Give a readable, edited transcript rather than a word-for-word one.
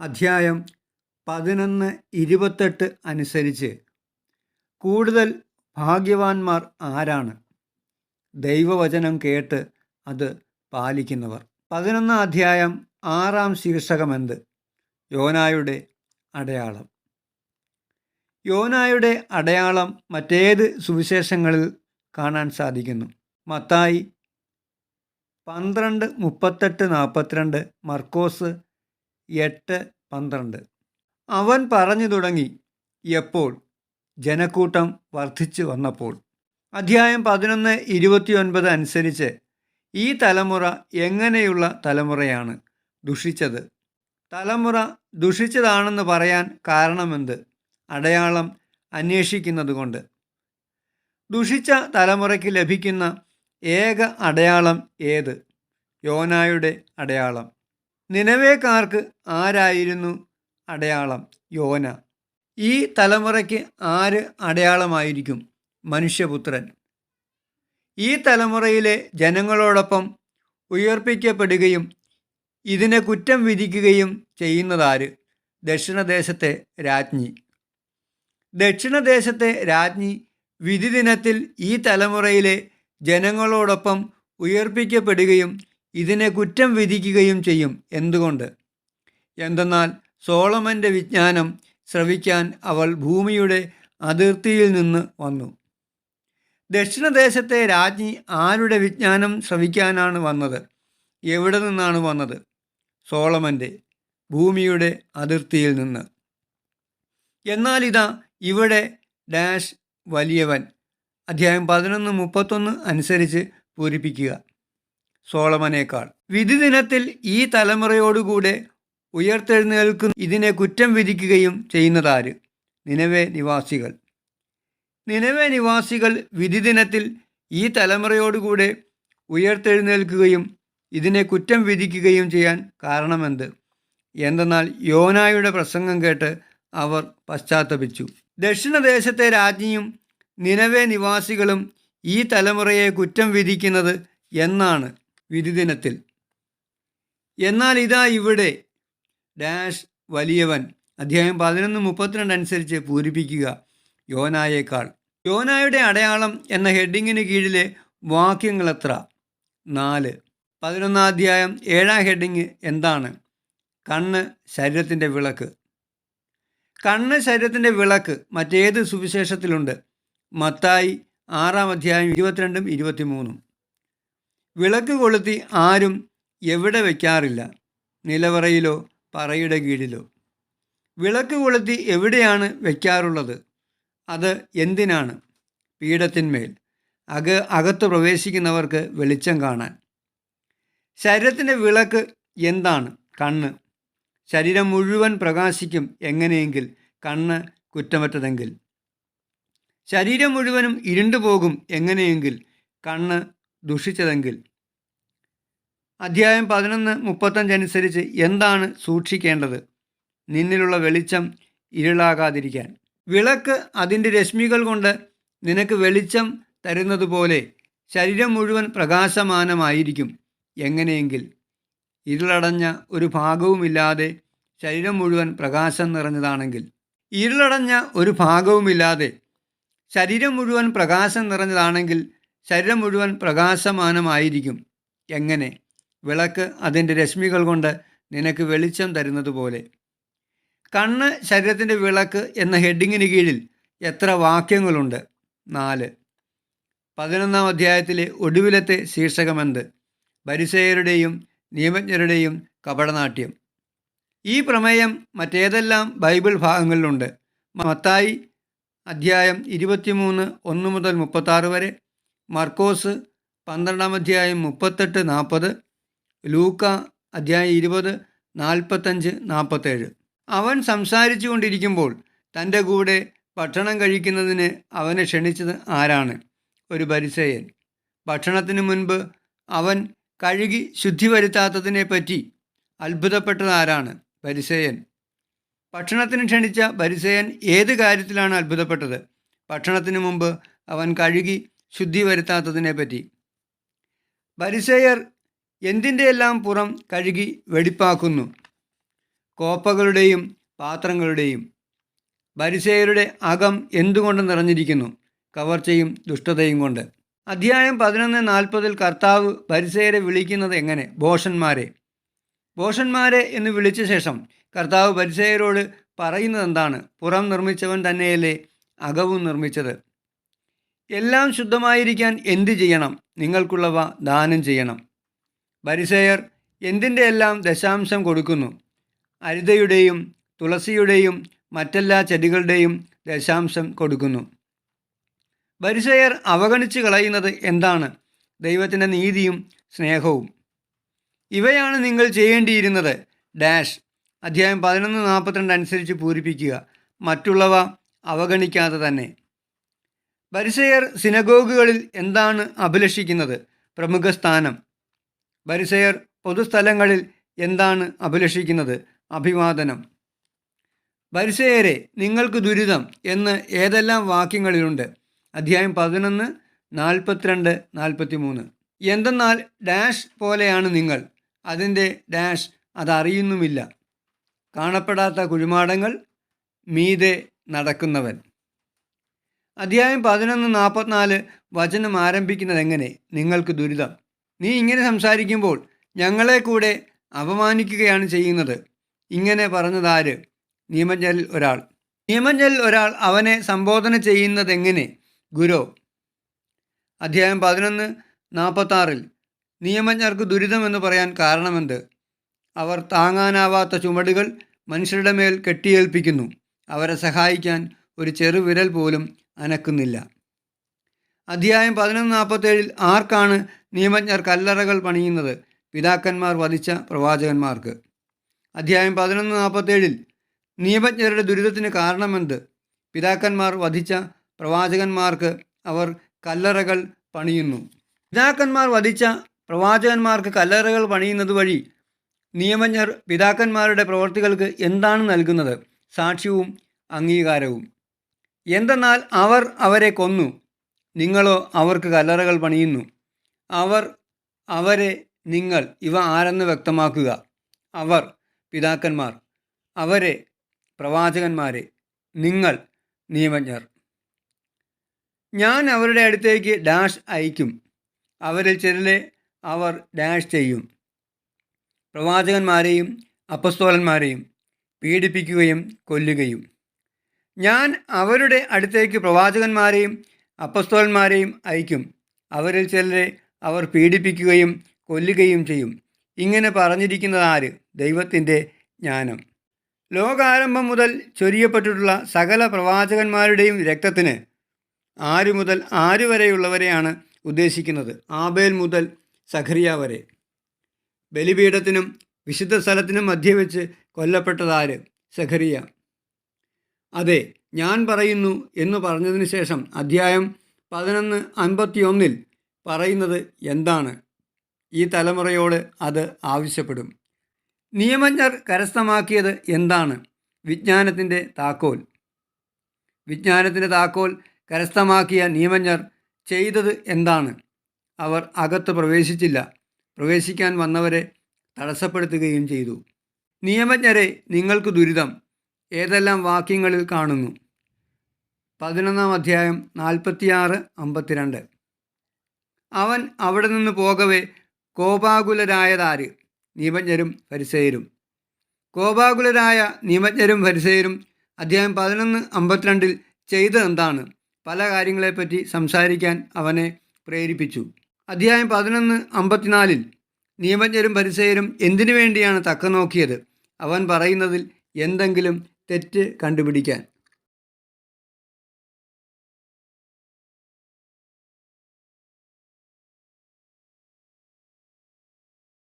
അധ്യായം 11:28 അനുസരിച്ച് കൂടുതൽ ഭാഗ്യവാന്മാർ ആരാണ്? ദൈവവചനം കേട്ട് അത് പാലിക്കുന്നവർ. 11 അധ്യായം 6 ശീർഷകമെന്ത്? യോനായുടെ അടയാളം. യോനായുടെ അടയാളം മറ്റേത് സുവിശേഷങ്ങളിൽ കാണാൻ സാധിക്കുന്നു? മത്തായി 12:38-42, മർക്കോസ് 8:12. അവൻ പറഞ്ഞു തുടങ്ങി എപ്പോൾ? ജനക്കൂട്ടം വർദ്ധിച്ചു വന്നപ്പോൾ. അധ്യായം 11:29 അനുസരിച്ച് ഈ തലമുറ എങ്ങനെയുള്ള തലമുറയാണ്? ദുഷിച്ചത്. തലമുറ ദുഷിച്ചതാണെന്ന് പറയാൻ കാരണമെന്ത്? അടയാളം അന്വേഷിക്കുന്നതുകൊണ്ട്. ദുഷിച്ച തലമുറയ്ക്ക് ലഭിക്കുന്ന ഏക അടയാളം ഏത്? യോനായുടെ അടയാളം. നിനവേക്കാർക്ക് ആരായിരുന്നു അടയാളം? യോന. ഈ തലമുറയ്ക്ക് ആര് അടയാളമായിരിക്കും? മനുഷ്യപുത്രൻ. ഈ തലമുറയിലെ ജനങ്ങളോടൊപ്പം ഉയർപ്പിക്കപ്പെടുകയും ഇതിനെ കുറ്റം വിധിക്കുകയും ചെയ്യുന്നതാര്? ദക്ഷിണദേശത്തെ രാജ്ഞി. ദക്ഷിണദേശത്തെ രാജ്ഞി വിധി ദിനത്തിൽ ഈ തലമുറയിലെ ജനങ്ങളോടൊപ്പം ഉയർപ്പിക്കപ്പെടുകയും ഇതിനെ കുറ്റം വിധിക്കുകയും ചെയ്യും. എന്തുകൊണ്ട്? എന്തെന്നാൽ സോളമൻ്റെ വിജ്ഞാനം ശ്രവിക്കാൻ അവൾ ഭൂമിയുടെ അതിർത്തിയിൽ നിന്ന് വന്നു. ദക്ഷിണദേശത്തെ രാജ്ഞി ആരുടെ വിജ്ഞാനം ശ്രവിക്കാനാണ് വന്നത്? എവിടെ നിന്നാണ് വന്നത്? സോളമൻ്റെ, ഭൂമിയുടെ അതിർത്തിയിൽ നിന്ന്. എന്നാൽ ഇതാ ഇവിടെ ഡാഷ് വലിയവൻ. അധ്യായം 11:31 അനുസരിച്ച് പൂരിപ്പിക്കുക. സോളമനേക്കാൾ. വിധി ദിനത്തിൽ ഈ തലമുറയോടുകൂടെ ഉയർത്തെഴുന്നേൽക്കുന്ന ഇതിനെ കുറ്റം വിധിക്കുകയും ചെയ്യുന്നതാര്? നിനവേ നിവാസികൾ. നിനവേ നിവാസികൾ വിധി ദിനത്തിൽ ഈ തലമുറയോടുകൂടെ ഉയർത്തെഴുന്നേൽക്കുകയും ഇതിനെ കുറ്റം വിധിക്കുകയും ചെയ്യാൻ കാരണമെന്ത്? എന്തെന്നാൽ യോനായുടെ പ്രസംഗം കേട്ട് അവർ പശ്ചാത്തപിച്ചു. ദക്ഷിണദേശത്തെ രാജ്ഞിയും നിനവേ നിവാസികളും ഈ തലമുറയെ കുറ്റം വിധിക്കുന്നത് എന്നാണ്? വിധി ദിനത്തിൽ. എന്നാൽ ഇതാ ഇവിടെ ഡാഷ് വലിയവൻ. അധ്യായം 11:32 അനുസരിച്ച് പൂരിപ്പിക്കുക. യോനായേക്കാൾ. യോനായുടെ അടയാളം എന്ന ഹെഡിങ്ങിന് കീഴിലെ വാക്യങ്ങൾ എത്ര? 4. 11 അധ്യായം 7 ഹെഡിങ് എന്താണ്? കണ്ണ് ശരീരത്തിൻ്റെ വിളക്ക്. കണ്ണ് ശരീരത്തിൻ്റെ വിളക്ക് മറ്റേത് സുവിശേഷത്തിലുണ്ട്? മത്തായി 6 അധ്യായം 22-23. വിളക്ക് കൊളുത്തി ആരും എവിടെ വയ്ക്കാറില്ല? നിലവറയിലോ പറയുടെ കീഴിലോ. വിളക്ക് കൊളുത്തി എവിടെയാണ് വയ്ക്കാറുള്ളത്? അത് എന്തിനാണ്? പീഠത്തിന്മേൽ, അകത്ത് പ്രവേശിക്കുന്നവർക്ക് വെളിച്ചം കാണാൻ. ശരീരത്തിൻ്റെ വിളക്ക് എന്താണ്? കണ്ണ്. ശരീരം മുഴുവൻ പ്രകാശിക്കും എങ്ങനെയെങ്കിൽ? കണ്ണ് കുറ്റമറ്റതെങ്കിൽ. ശരീരം മുഴുവനും ഇരുണ്ടുപോകും എങ്ങനെയെങ്കിൽ? കണ്ണ് ദുഷിച്ചതെങ്കിൽ. അധ്യായം 11:35 അനുസരിച്ച് എന്താണ് സൂക്ഷിക്കേണ്ടത്? നിന്നിലുള്ള വെളിച്ചം ഇരുളാകാതിരിക്കാൻ. വിളക്ക് അതിൻ്റെ രശ്മികൾ കൊണ്ട് നിനക്ക് വെളിച്ചം തരുന്നത് പോലെ ശരീരം മുഴുവൻ പ്രകാശമാനമായിരിക്കും എങ്ങനെയെങ്കിൽ? ഇരുളടഞ്ഞ ഒരു ഭാഗവുമില്ലാതെ ശരീരം മുഴുവൻ പ്രകാശം നിറഞ്ഞതാണെങ്കിൽ. ഇരുളടഞ്ഞ ഒരു ഭാഗവുമില്ലാതെ ശരീരം മുഴുവൻ പ്രകാശം നിറഞ്ഞതാണെങ്കിൽ ശരീരം മുഴുവൻ പ്രകാശമാനമായിരിക്കും എങ്ങനെ? വിളക്ക് അതിൻ്റെ രശ്മികൾ കൊണ്ട് നിനക്ക് വെളിച്ചം തരുന്നത് പോലെ. കണ്ണ് ശരീരത്തിൻ്റെ വിളക്ക് എന്ന ഹെഡിങ്ങിന് കീഴിൽ എത്ര വാക്യങ്ങളുണ്ട്? 4. 11 അധ്യായത്തിലെ ഒടുവിലത്തെ ശീർഷകമെന്ത്? ഫരിസേയരുടെയും നിയമജ്ഞരുടെയും കപടനാട്യം. ഈ പ്രമേയം മറ്റേതെല്ലാം ബൈബിൾ ഭാഗങ്ങളിലുണ്ട്? മത്തായി അധ്യായം 23:1-36 വരെ, മർക്കോസ് 12 അധ്യായം 38-40, ലൂക്ക അധ്യായം 20:45-47. അവൻ സംസാരിച്ചു കൊണ്ടിരിക്കുമ്പോൾ തൻ്റെ കൂടെ ഭക്ഷണം കഴിക്കുന്നതിന് അവനെ ക്ഷണിച്ചത് ആരാണ്? ഒരു ഫരിസേയൻ. ഭക്ഷണത്തിന് മുൻപ് അവൻ കഴുകി ശുദ്ധി വരുത്താത്തതിനെപ്പറ്റി അത്ഭുതപ്പെട്ടത് ആരാണ്? ഫരിസേയൻ. ഭക്ഷണത്തിന് ക്ഷണിച്ച ഫരിസേയൻ ഏത് കാര്യത്തിലാണ് അത്ഭുതപ്പെട്ടത്? ഭക്ഷണത്തിന് മുമ്പ് അവൻ കഴുകി ശുദ്ധി വരുത്താത്തതിനെപ്പറ്റി. ഫരിസേയർ എന്തിൻ്റെയെല്ലാം പുറം കഴുകി വെടിപ്പാക്കുന്നു? കോപ്പകളുടെയും പാത്രങ്ങളുടെയും. ഫരിസേയരുടെ അകം എന്തുകൊണ്ട് നിറഞ്ഞിരിക്കുന്നു? കവർച്ചയും ദുഷ്ടതയും കൊണ്ട്. അധ്യായം 11:40 കർത്താവ് ഫരിസേയരെ വിളിക്കുന്നത് എങ്ങനെ? ഭോഷന്മാരെ. ഭോഷന്മാരെ എന്ന് വിളിച്ച ശേഷം കർത്താവ് ഫരിസേയരോട് പറയുന്നത് എന്താണ്? പുറം നിർമ്മിച്ചവൻ തന്നെയല്ലേ അകവും നിർമ്മിച്ചത്. എല്ലാം ശുദ്ധമായിരിക്കാൻ എന്തു ചെയ്യണം? നിങ്ങൾക്കുള്ളവ ദാനം ചെയ്യണം. ഫരിസേയർ എന്തിൻ്റെ എല്ലാം ദശാംശം കൊടുക്കുന്നു? അരിതയുടെയും തുളസിയുടെയും മറ്റെല്ലാ ചെടികളുടെയും ദശാംശം കൊടുക്കുന്നു. ഫരിസേയർ അവഗണിച്ച് കളയുന്നത് എന്താണ്? ദൈവത്തിൻ്റെ നീതിയും സ്നേഹവും. ഇവയാണ് നിങ്ങൾ ചെയ്യേണ്ടിയിരുന്നത് ഡാഷ്. അധ്യായം 11:42 അനുസരിച്ച് പൂരിപ്പിക്കുക. മറ്റുള്ളവ അവഗണിക്കാതെ തന്നെ. ഫരിസേയർ സിനഗോഗുകളിൽ എന്താണ് അഭിലഷിക്കുന്നത്? പ്രമുഖ സ്ഥാനം. ഫരിസേയർ പൊതുസ്ഥലങ്ങളിൽ എന്താണ് അഭിലഷിക്കുന്നത്? അഭിവാദനം. ഫരിസേയരെ, നിങ്ങൾക്ക് ദുരിതം എന്ന് ഏതെല്ലാം വാക്യങ്ങളിലുണ്ട്? അധ്യായം 11:42-43. എന്തെന്നാൽ ഡാഷ് പോലെയാണ് നിങ്ങൾ, അതിൻ്റെ ഡാഷ് അതറിയുന്നുമില്ല. കാണപ്പെടാത്ത കുഴിമാടങ്ങൾ, മീതെ നടക്കുന്നവൻ. അധ്യായം 11:44 വചനം ആരംഭിക്കുന്നത് എങ്ങനെ? നിങ്ങൾക്ക് ദുരിതം. നീ ഇങ്ങനെ സംസാരിക്കുമ്പോൾ ഞങ്ങളെ കൂടെ അപമാനിക്കുകയാണ് ചെയ്യുന്നത്. ഇങ്ങനെ പറഞ്ഞതാര്? നിയമജ്ഞരിൽ ഒരാൾ അവനെ സംബോധന ചെയ്യുന്നത് എങ്ങനെ? ഗുരോ. അധ്യായം 11:46 നിയമജ്ഞർക്ക് ദുരിതമെന്ന് പറയാൻ കാരണമെന്ത്? അവർ താങ്ങാനാവാത്ത ചുമടുകൾ മനുഷ്യരുടെ മേൽ കെട്ടിയേൽപ്പിക്കുന്നു. അവരെ സഹായിക്കാൻ ഒരു ചെറുവിരൽ പോലും അനക്കുന്നില്ല. അധ്യായം 11:47 ആർക്കാണ് നിയമജ്ഞർ കല്ലറകൾ പണിയുന്നത്? പിതാക്കന്മാർ വധിച്ച പ്രവാചകന്മാർക്ക്. അധ്യായം 11:47 നിയമജ്ഞരുടെ ദുരിതത്തിന് കാരണമെന്ത്? പിതാക്കന്മാർ വധിച്ച പ്രവാചകന്മാർക്ക് അവർ കല്ലറകൾ പണിയുന്നു. പിതാക്കന്മാർ വധിച്ച പ്രവാചകന്മാർക്ക് കല്ലറകൾ പണിയുന്നത് വഴി നിയമജ്ഞർ പിതാക്കന്മാരുടെ പ്രവൃത്തികൾക്ക് എന്താണ് നൽകുന്നത്? സാക്ഷ്യവും അംഗീകാരവും. എന്തെന്നാൽ അവർ അവരെ കൊന്നു, നിങ്ങളോ അവർക്ക് കല്ലറകൾ പണിയുന്നു. അവർ, അവരെ, നിങ്ങൾ ഇവ ആരെന്ന് വ്യക്തമാക്കുക. അവർ പിതാക്കന്മാർ, അവരെ പ്രവാചകന്മാരെ, നിങ്ങൾ നിയമജ്ഞർ. ഞാൻ അവരുടെ അടുത്തേക്ക് ഡാഷ് അയക്കും. അവരിൽ ചിലരെ അവർ ഡാഷ് ചെയ്യും. പ്രവാചകന്മാരെയും അപ്പസ്തോലന്മാരെയും പീഡിപ്പിക്കുകയും കൊല്ലുകയും. ഞാൻ അവരുടെ അടുത്തേക്ക് പ്രവാചകന്മാരെയും അപ്പസ്തോലന്മാരെയും അയക്കും. അവരിൽ ചിലരെ അവർ പീഡിപ്പിക്കുകയും കൊല്ലുകയും ചെയ്യും. ഇങ്ങനെ പറഞ്ഞിരിക്കുന്നത് ആര്? ദൈവത്തിൻ്റെ ജ്ഞാനം. ലോകാരംഭം മുതൽ ചൊരിയപ്പെട്ടിട്ടുള്ള സകല പ്രവാചകന്മാരുടെയും രക്തത്തിന് ആര് മുതൽ ആര് വരെയുള്ളവരെയാണ് ഉദ്ദേശിക്കുന്നത്? ആബേൽ മുതൽ സഖറിയ വരെ. ബലിപീഠത്തിനും വിശുദ്ധ സ്ഥലത്തിനും മധ്യ വെച്ച് കൊല്ലപ്പെട്ടതാര്? സഖറിയ. അതെ, ഞാൻ പറയുന്നു എന്ന് പറഞ്ഞതിന് ശേഷം അധ്യായം 11:51 പറയുന്നത് എന്താണ്? ഈ തലമുറയോട് അത് ആവശ്യപ്പെടും. നിയമജ്ഞർ കരസ്ഥമാക്കിയത് എന്താണ്? വിജ്ഞാനത്തിൻ്റെ താക്കോൽ. വിജ്ഞാനത്തിൻ്റെ താക്കോൽ കരസ്ഥമാക്കിയ നിയമജ്ഞർ ചെയ്തത് എന്താണ്? അവർ അകത്ത് പ്രവേശിച്ചില്ല. പ്രവേശിക്കാൻ വന്നവരെ തടസ്സപ്പെടുത്തുകയും ചെയ്തു. നിയമജ്ഞരെ, നിങ്ങൾക്ക് ദുരിതം ഏതെല്ലാം വാക്യങ്ങളിൽ കാണുന്നു? 11-ാം അധ്യായം 46-52. അവൻ അവിടെ നിന്ന് പോകവേ കോപാകുലരായതാര്? നിയമജ്ഞരും ഫരിസേയരും. കോപാകുലരായ നിയമജ്ഞരും ഫരിസേയരും അധ്യായം 11:52 ചെയ്തതെന്താണ്? പല കാര്യങ്ങളെപ്പറ്റി സംസാരിക്കാൻ അവനെ പ്രേരിപ്പിച്ചു. അധ്യായം 11:54 നിയമജ്ഞരും ഫരിസേയരും എന്തിനു വേണ്ടിയാണ് തക്ക നോക്കിയത്? അവൻ പറയുന്നതിൽ എന്തെങ്കിലും തെറ്റ് കണ്ടുപിടിക്കാൻ.